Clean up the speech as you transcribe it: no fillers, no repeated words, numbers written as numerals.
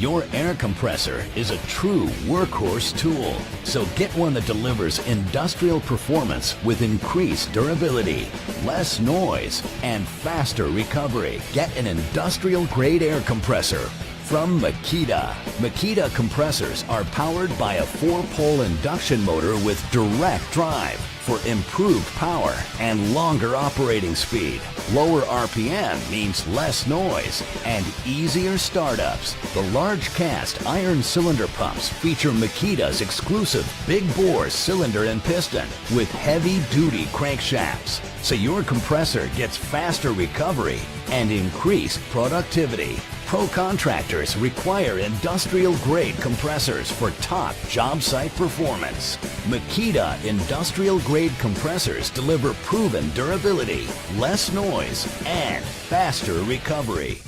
Your air compressor is a true workhorse tool, so get one that delivers industrial performance with increased durability, less noise, and faster recovery. Get an industrial-grade air compressor from Makita. Makita compressors are powered by a 4-pole induction motor with direct drive for improved power and longer operating speed. Lower RPM means less noise and easier startups. The large cast iron cylinder pumps feature Makita's exclusive big bore cylinder and piston with heavy-duty crankshafts, so your compressor gets faster recovery and increased productivity. Pro contractors require industrial-grade compressors for top job site performance. Makita industrial-grade compressors deliver proven durability, less noise, and faster recovery.